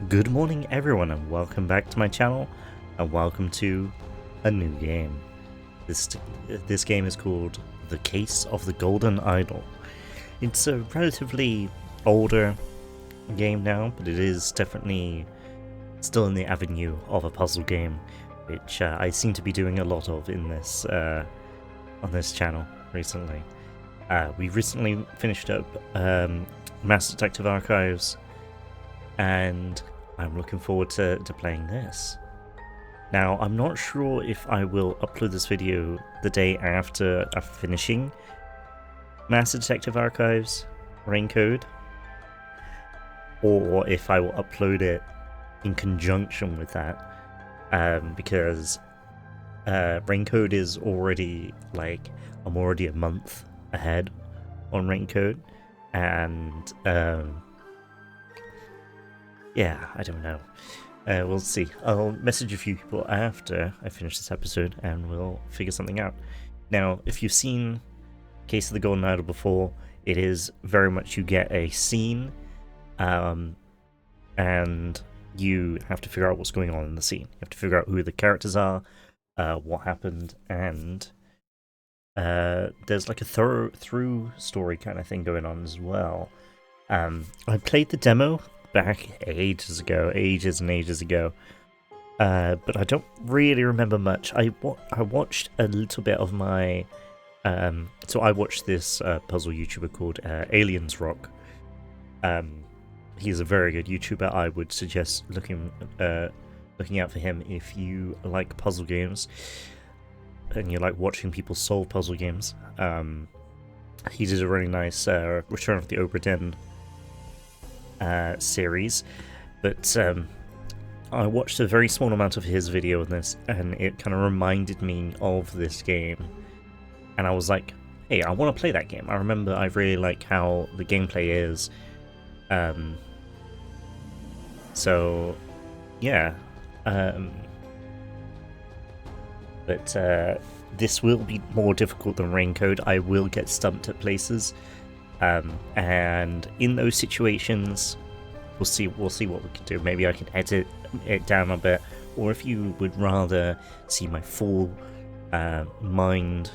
Good morning everyone and welcome back to my channel and welcome to a new game. This game is called The Case of the Golden Idol. It's a relatively older game now, but it is definitely still in the avenue of a puzzle game, which I seem to be doing a lot of in this on this channel recently. We recently finished up Master Detective Archives, and I'm looking forward to playing this. Now, I'm not sure if I will upload this video the day after finishing Master Detective Archives Raincode, or if I will upload it in conjunction with that, because Raincode is already, I'm already a month ahead on Raincode, and yeah, I don't know. We'll see. I'll message a few people after I finish this episode and we'll figure something out. Now, if you've seen Case of the Golden Idol before, it is very much you get a scene, and you have to figure out what's going on in the scene. You have to figure out who the characters are, what happened, and there's like a through story kind of thing going on as well. I played the demo back ages and ages ago, but I don't really remember much. I watched a little bit of my so I watched this puzzle YouTuber called Aliens Rock. He's a very good YouTuber. I would suggest looking out for him if you like puzzle games and you like watching people solve puzzle games. He did a really nice Return of the Obra Dinn series, but I watched a very small amount of his video on this, and it kind of reminded me of this game, and I was like, hey, I want to play that game. I remember I really like how the gameplay is, so yeah, but this will be more difficult than Raincode. I will get stumped at places, and in those situations, we'll see what we can do. Maybe I can edit it down a bit, or if you would rather see my full mind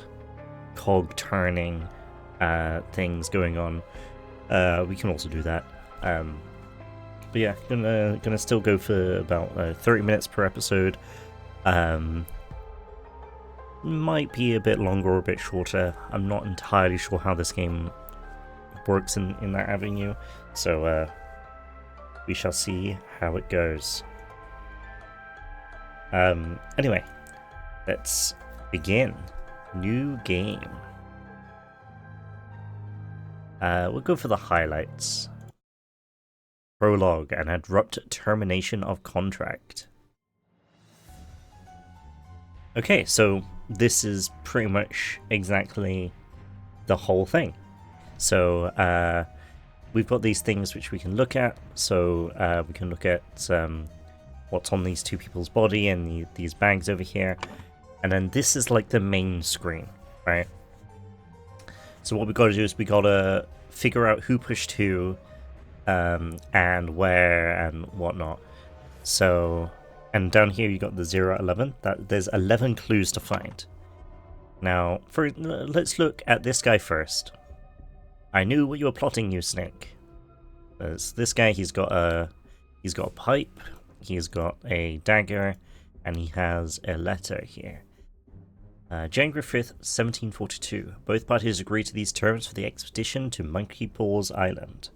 cog turning things going on, we can also do that. But yeah, gonna still go for about 30 minutes per episode. Might be a bit longer or a bit shorter. I'm not entirely sure how this game works in that avenue, so we shall see how it goes. Anyway, let's begin. New game. We'll go for the highlights. Prologue: an abrupt termination of contract. Okay, so this is pretty much exactly the whole thing. So we've got these things which we can look at. So we can look at what's on these two people's body and these bags over here. And then this is like the main screen, right? So what we got to do is we got to figure out who pushed who, and where and whatnot. So, and down here you got the 0 at 11. There's 11 clues to find. Now, let's look at this guy first. I knew what you were plotting, you snake. There's this guy. He's got a pipe. He's got a dagger, and he has a letter here. January 5th, 1742. Both parties agreed to these terms for the expedition to Monkey Paws Island.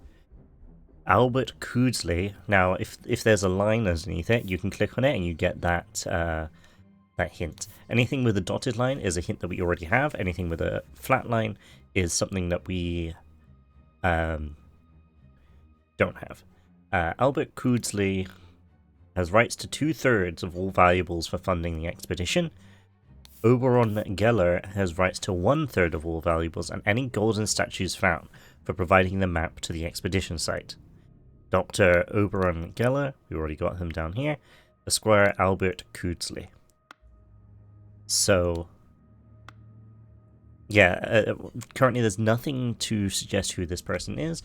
Albert Coodsley. Now, if there's a line underneath it, you can click on it and you get that that hint. Anything with a dotted line is a hint that we already have. Anything with a flat line is something that we don't have. Albert Coodsley has rights to 2/3 of all valuables for funding the expedition. Oberon Geller has rights to 1/3 of all valuables and any golden statues found for providing the map to the expedition site. Dr. Oberon Geller, we already got him down here, Esquire Albert Coodsley. So, yeah, currently there's nothing to suggest who this person is,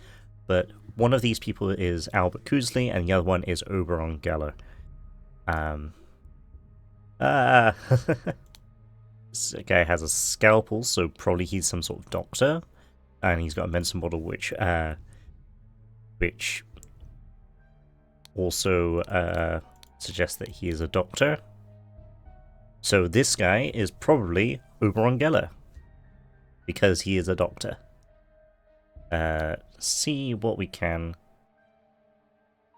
but one of these people is Albert Kuzli, and the other one is Oberon Geller. This guy has a scalpel, so probably he's some sort of doctor, and he's got a medicine bottle which also suggests that he is a doctor. So this guy is probably Oberon Geller, because he is a doctor. See what we can.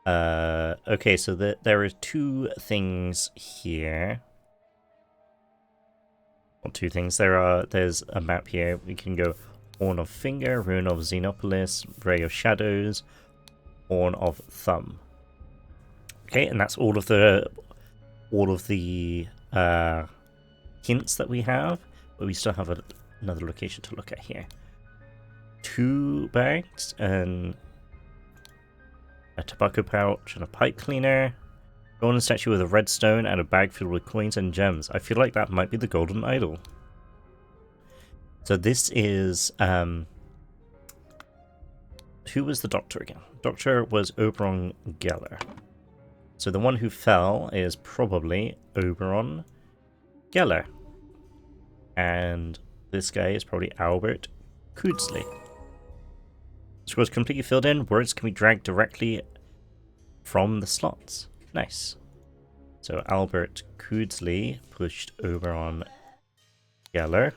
Okay, so there are two things here. Well, two things. There's a map here. We can go Horn of Finger, Ruin of Xenopolis, Ray of Shadows, Horn of Thumb. Okay, and that's all of the hints that we have, but we still have another location to look at here. 2 bags and a tobacco pouch and a pipe cleaner, golden statue with a red stone, and a bag filled with coins and gems. I feel like that might be the golden idol. So this is who was the doctor again? Doctor was Oberon Geller. So the one who fell is probably Oberon Geller. And this guy is probably Albert Kuzli. Scrolls completely filled in. Words can be dragged directly from the slots. Nice. So Albert Kuzli pushed Oberon Geller.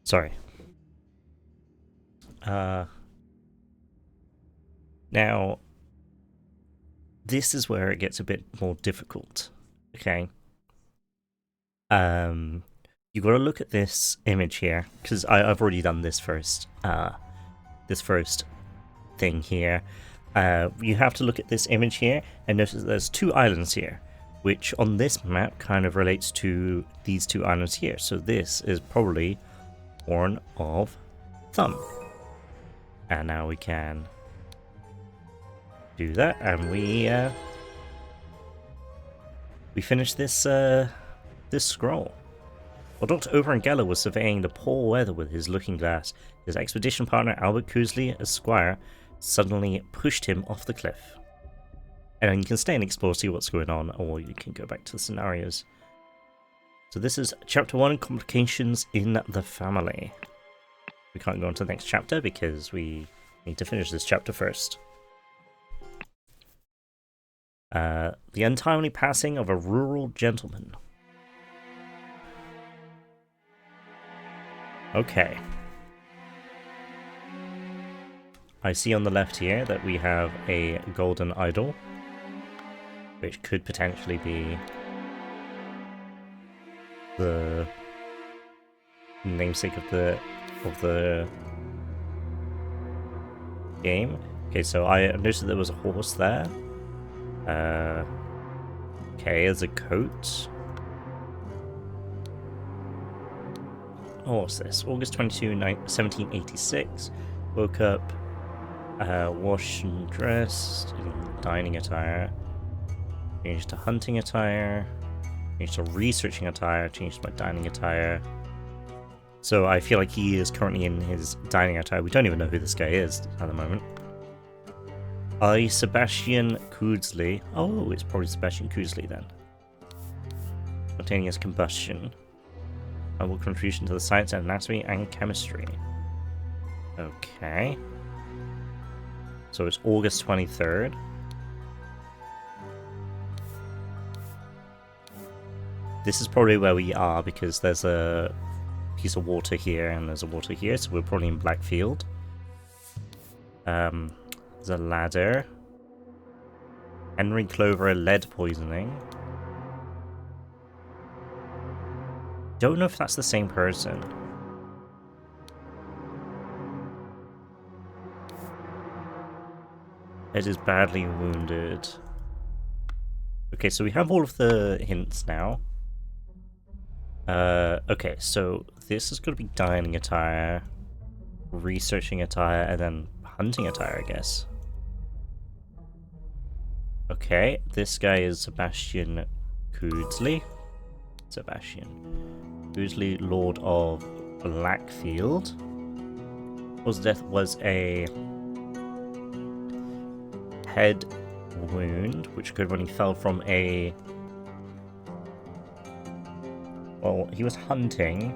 Sorry. Now, this is where it gets a bit more difficult. Okay. You got to look at this image here, because I've already done this first thing here. You have to look at this image here and notice that there's 2 islands here, which on this map kind of relates to these 2 islands here. So this is probably Horn of Thumb. And now we can do that, and we finish this this scroll. While Dr. Oberon Geller was surveying the poor weather with his looking glass, his expedition partner Albert Kuzli, Esquire, suddenly pushed him off the cliff. And you can stay and explore, see what's going on, or you can go back to the scenarios. So this is Chapter 1, Complications in the Family. We can't go on to the next chapter because we need to finish this chapter first. The untimely passing of a rural gentleman. Okay. I see on the left here that we have a golden idol, which could potentially be the namesake of the game. Okay, so I noticed there was a horse there. Okay, there's a coat. Oh, what's this? August 22, 1786. Woke up, washed and dressed in dining attire. Changed to hunting attire. Changed to researching attire. Changed to my dining attire. So I feel like he is currently in his dining attire. We don't even know who this guy is at the moment. Sebastian Kuzli. Oh, it's probably Sebastian Kuzli then. Spontaneous combustion. Noble contribution to the science and anatomy and chemistry. Okay. So it's August 23rd. This is probably where we are because there's a piece of water here and there's a water here, so we're probably in Blackfield. There's a ladder. Henry Clover, lead poisoning. Don't know if that's the same person. Ed is badly wounded. Okay, so we have all of the hints now. Okay, so this is going to be dining attire, researching attire, and then hunting attire, I guess. Okay, this guy is Sebastian Coodsley. Sebastian Coodsley, Lord of Blackfield. His death was a head wound, which occurred when he fell from a... Well, he was hunting.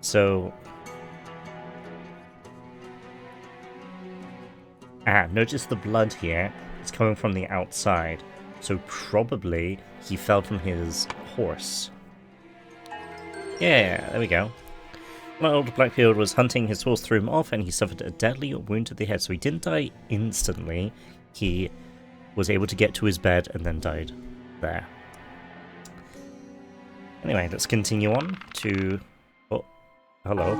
So... notice the blood here. It's coming from the outside. So probably he fell from his horse. Yeah, there we go. Lord Blackfield was hunting, his horse threw him off, and he suffered a deadly wound to the head. So he didn't die instantly. He was able to get to his bed and then died there. Anyway, let's continue on to... Oh, hello.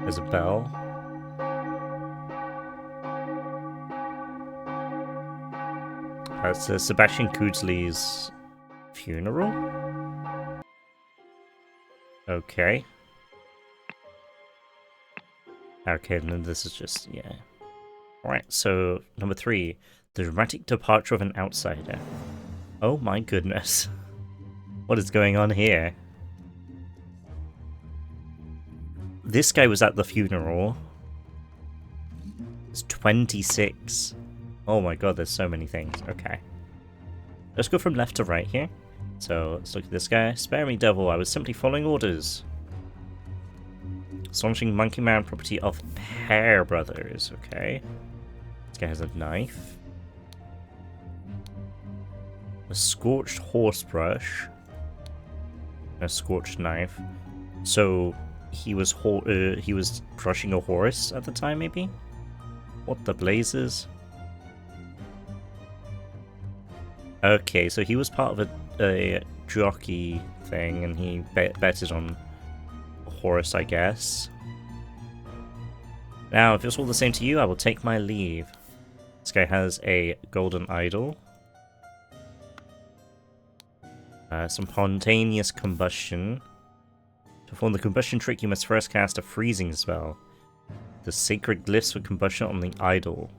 There's a bell. It's Sebastian Coodsley's funeral? Okay. Okay, and then this is just, yeah. Alright, so number 3. The dramatic departure of an outsider. Oh my goodness. What is going on here? This guy was at the funeral. It's 26. Oh my god, there's so many things. Okay. Let's go from left to right here. So, let's look at this guy. Spare me, devil. I was simply following orders. Astonishing Monkey Man, property of Pear Brothers. Okay. This guy has a knife. A scorched horsebrush. A scorched knife. So, he was brushing a horse at the time, maybe? What the blazes? Okay, so he was part of a jockey thing, and he betted on a horse, I guess. Now, if it's all the same to you, I will take my leave. This guy has a golden idol. Some spontaneous combustion. To perform the combustion trick, you must first cast a freezing spell. The sacred glyphs for combustion on the idol.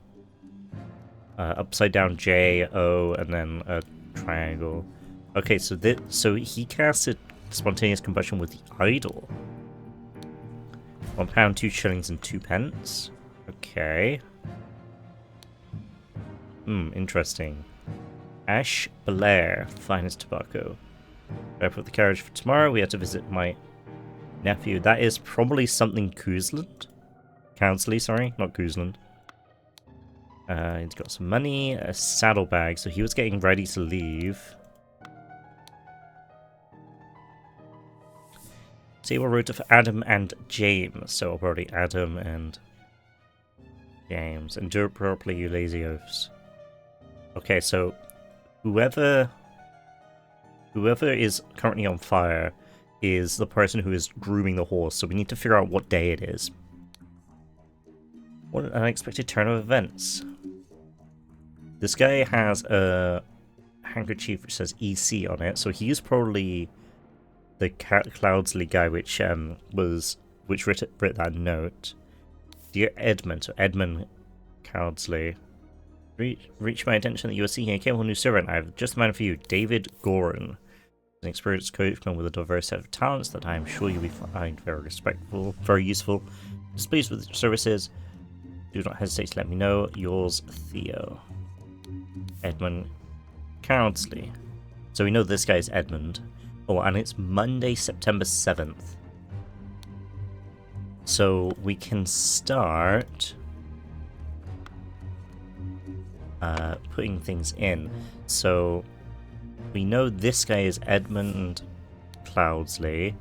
Upside down J, O, and then a triangle. Okay, so he casted spontaneous combustion with the idol. £1, 2 shillings, and 2 pence. Okay. Interesting. Ash Blair, finest tobacco. I put the carriage for tomorrow. We have to visit my nephew. That is probably something Cousland. Counsley, sorry, not Cousland. He's got some money, a saddlebag, so he was getting ready to leave. Table rota for Adam and James, so probably Adam and James. Endure properly, you lazy oafs. Okay, so whoever is currently on fire is the person who is grooming the horse, so we need to figure out what day it is. What an unexpected turn of events. This guy has a handkerchief which says EC on it, so he's probably the Cloudsley guy which writ that note. Dear Edmund, so Edmund Cloudsley. Reach my attention that you are seeking a capable new servant. I have just the man for you, David Goran. An experienced coachman with a diverse set of talents that I am sure you'll find very respectful, very useful. Displeased with your services, do not hesitate to let me know. Yours, Theo. Edmund Cloudsley. So we know this guy's Edmund. Oh, and it's Monday, September 7th. So we can start putting things in. So we know this guy is Edmund Cloudsley.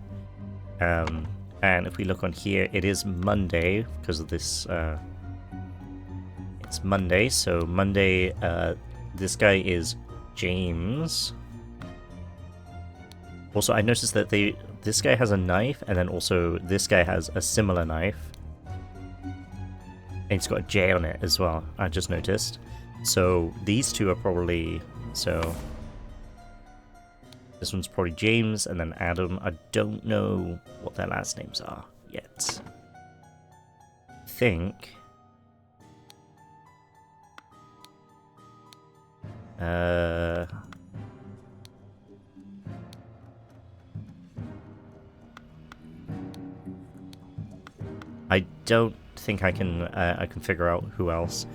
And if we look on here, it is Monday because of this. It's Monday, so Monday. This guy is James. Also, I noticed that this guy has a knife, and then also this guy has a similar knife. And it's got a J on it as well, I just noticed. So these two are probably... So This one's probably James, and then Adam. I don't know what their last names are yet. I think... I don't think I can figure out who else.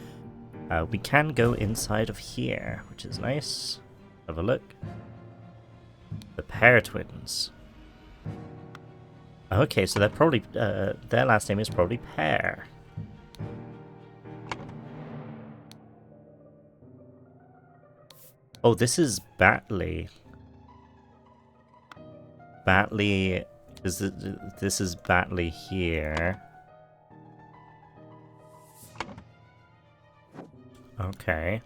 We can go inside of here, which is nice. Have a look. The Pear Twins. Okay, so they're probably their last name is probably Pear. Oh, this is Batley. Batley is this is Batley here. Okay.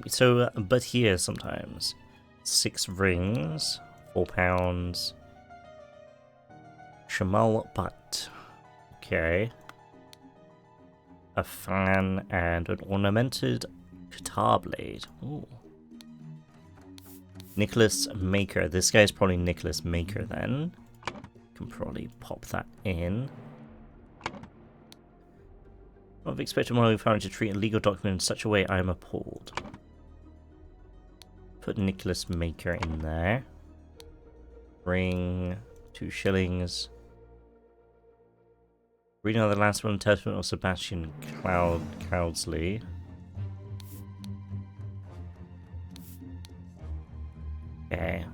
So, but here sometimes. 6 rings, £4. Shamal butt. Okay. A fan and an ornamented guitar blade. Ooh. Nicholas Maker. This guy's probably Nicholas Maker then. Can probably pop that in. I've expected one of found to treat a legal document in such a way I am appalled. Put Nicholas Maker in there. Ring 2 shillings. Reading out the last one, Testament of Sebastian Cloudsley. Okay.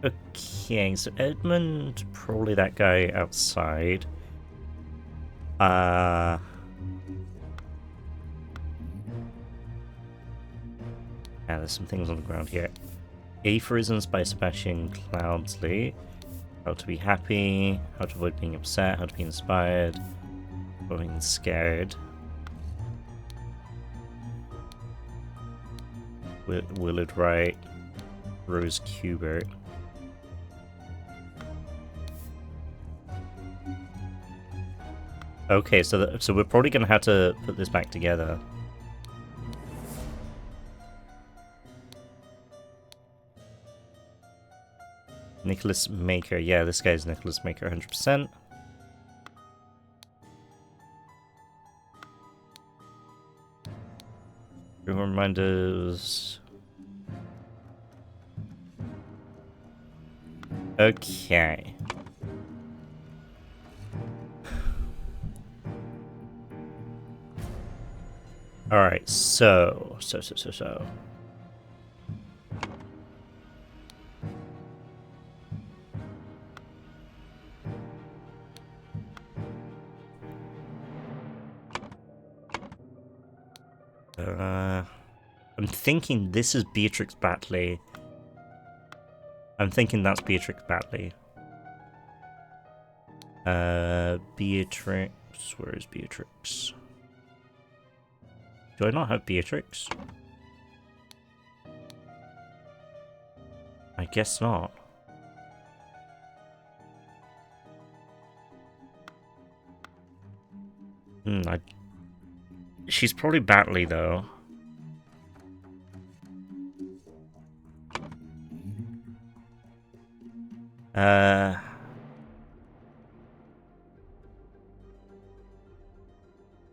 Okay, so Edmund, probably that guy outside. Yeah, there's some things on the ground here. Aphorisms by Sebastian Cloudsley. How to be happy, how to avoid being upset, how to be inspired, being scared. Willard Wright, Rose Kubert. Okay, so we're probably gonna have to put this back together. Nicholas Maker, yeah, this guy's Nicholas Maker, 100%. Reminders. Okay. Alright, so. I'm thinking this is Beatrix Batley. I'm thinking that's Beatrix Batley. Beatrix. Where is Beatrix? Do I not have Beatrix? I guess not. She's probably Batley though.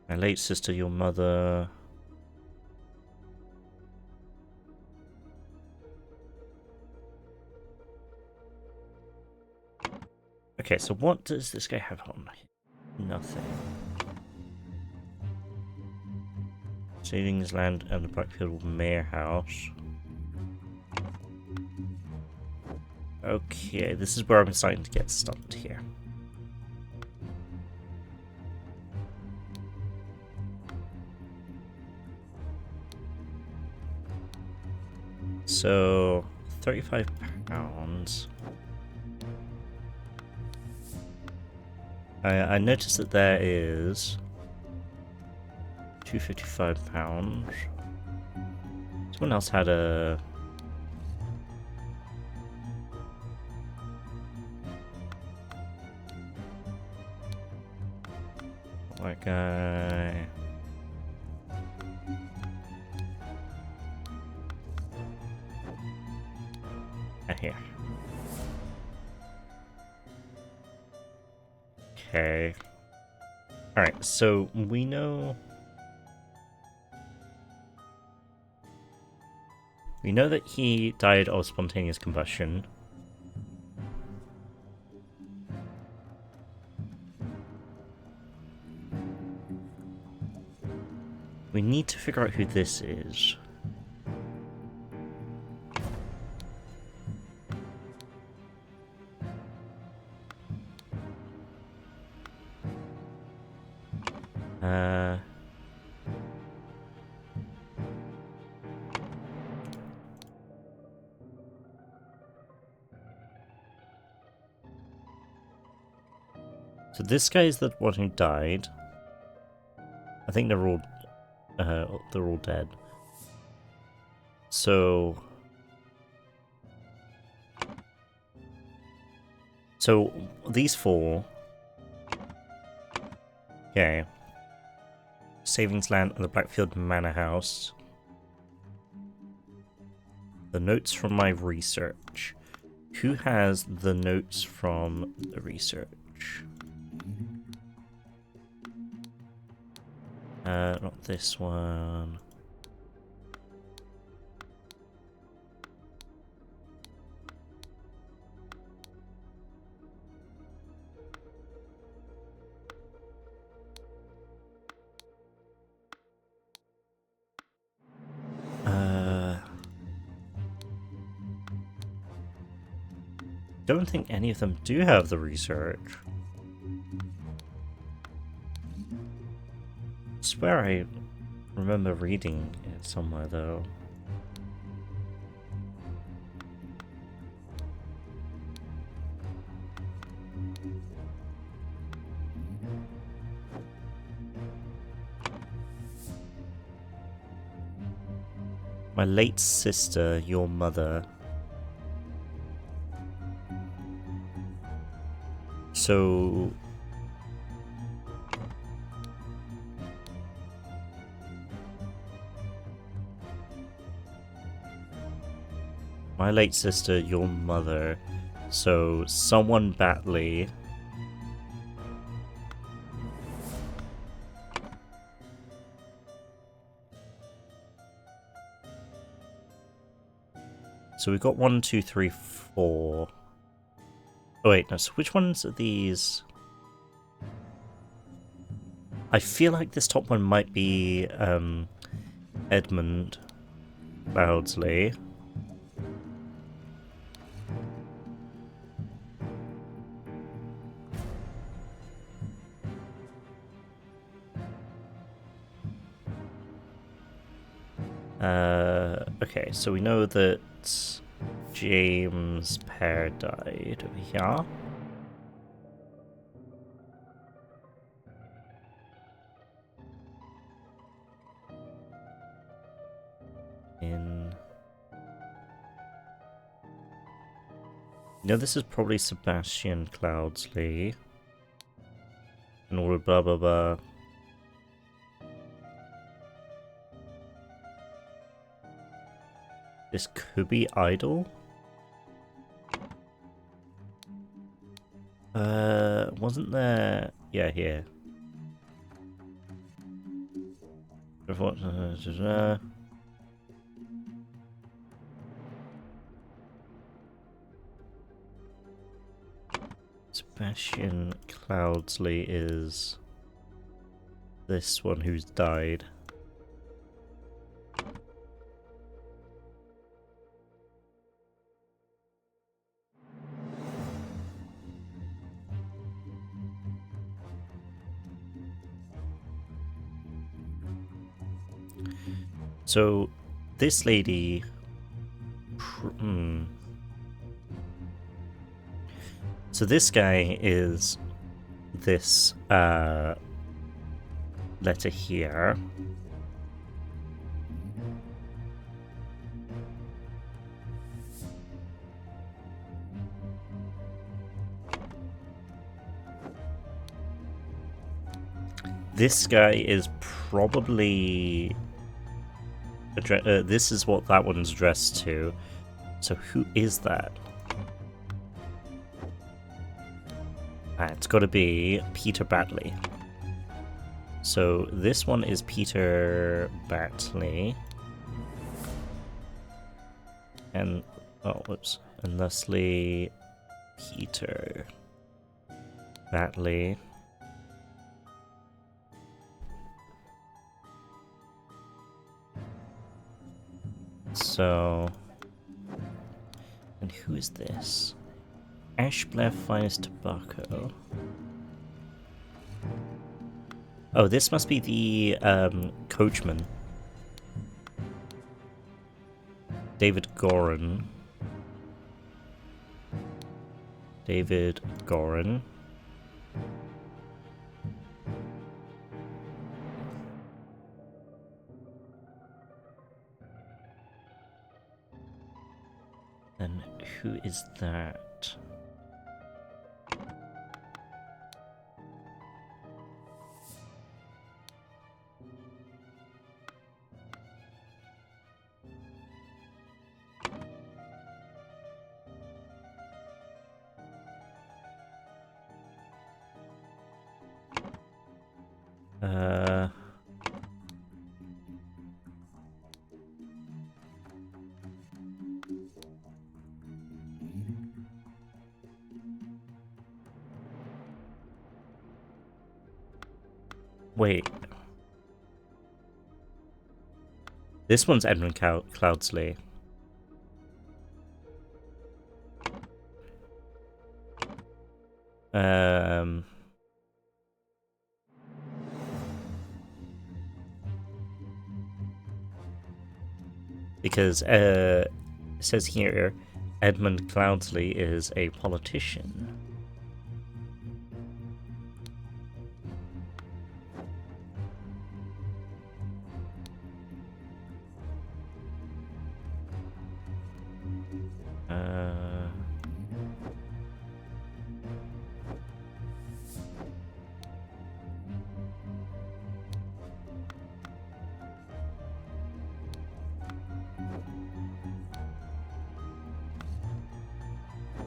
My late sister, your mother. Okay, so what does this guy have on? Nothing. Savings land and the Blackfield Mayor House. Okay, this is where I'm starting to get stumped here. So, £35. I noticed that there is £255. Someone else had a... that guy. And here. Okay. Alright, so we know... We know that he died of spontaneous combustion. We need to figure out who this is. So this guy is the one who died. I think they're all dead. So these four. Okay. Savings Land and the Blackfield Manor House. The notes from my research. Who has the notes from the research? Not this one. Don't think any of them do have the research. I swear I remember reading it somewhere though. My late sister, your mother. So... My late sister, your mother. So, someone Batley. So we've got 1, 2, 3, 4. Oh wait, no, so which ones are these? I feel like this top one might be Edmund Cloudsley. Okay, so we know that James Pear died over here. No, this is probably Sebastian Cloudsley. And all blah blah blah. This could be Idle. Wasn't there... Yeah, here. Sebastian Cloudsley is this one who's died. So, this lady... So this guy is this letter here. This guy is probably... this is what that one's addressed to. So who is that? It's got to be Peter Batley. So this one is Peter Batley. And... oh, whoops. And thusly... Peter Batley. So... and who is this? Ashblair Finest Tobacco. Oh, this must be the coachman. David Goran. David Goran. And who is that? Wait. This one's Edmund Cloudsley. Because it says here Edmund Cloudsley is a politician.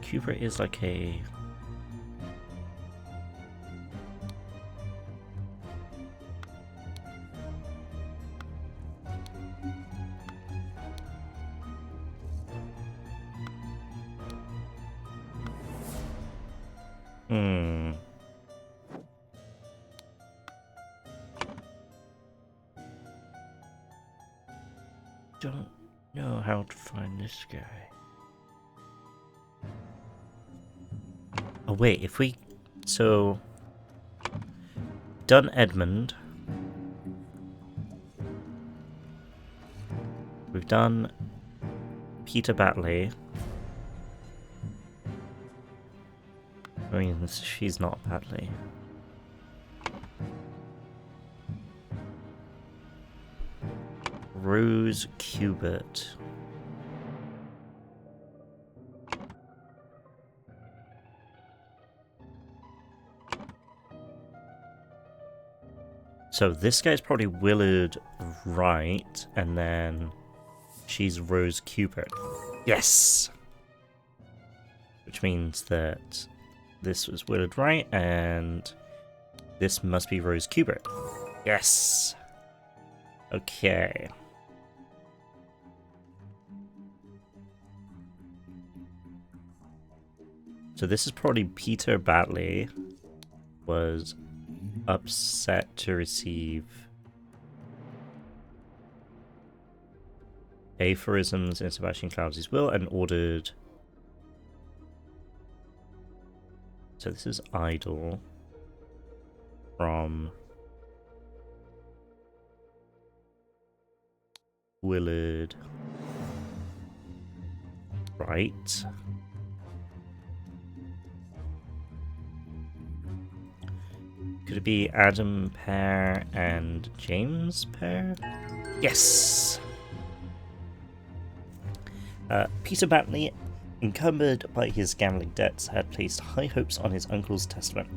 Cuba is like a... Don't know how to find this guy. Oh wait, if we... so... done Edmund. We've done Peter Batley. I mean, she's not Batley. Rose Cubert. So this guy's probably Willard Wright, and then she's Rose Cubert. Yes! Which means that this was Willard Wright, and this must be Rose Cubert. Yes! Okay. So this is probably Peter Batley was upset to receive aphorisms in Sebastian Cloudsley's will and ordered... so this is Idle from Willard Wright. Could it be Adam Pear and James Pear? Yes! Peter Batley Encumbered by his gambling debts, had placed high hopes on his uncle's testament.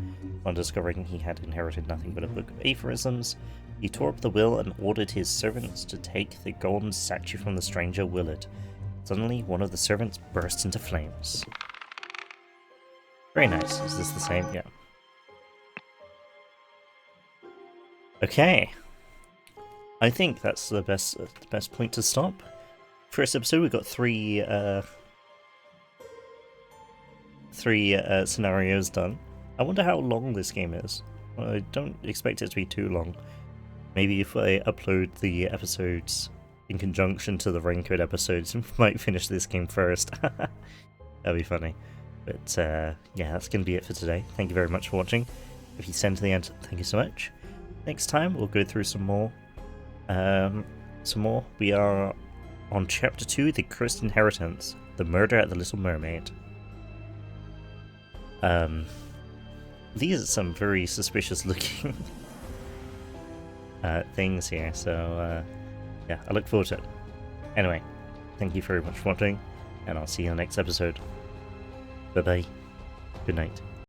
On discovering he had inherited nothing but a book of aphorisms, he tore up the will and ordered his servants to take the golden statue from the stranger Willard. Suddenly, one of the servants burst into flames. Very nice. Is this the same? Yeah. Okay. I think that's the best point to stop. First episode, we've got three scenarios done. I wonder how long this game is. I don't expect it to be too long. Maybe if I upload the episodes in conjunction to the Raincoat episodes, we might finish this game first. That'd be funny. But yeah, that's going to be it for today. Thank you very much for watching. If you stayed to the end, thank you so much. Next time, we'll go through some more. We are on Chapter 2, The Cursed Inheritance, The Murder at the Little Mermaid. These are some very suspicious looking things here, so yeah, I look forward to it. Anyway, thank you very much for watching, and I'll see you in the next episode. Bye bye. Good night.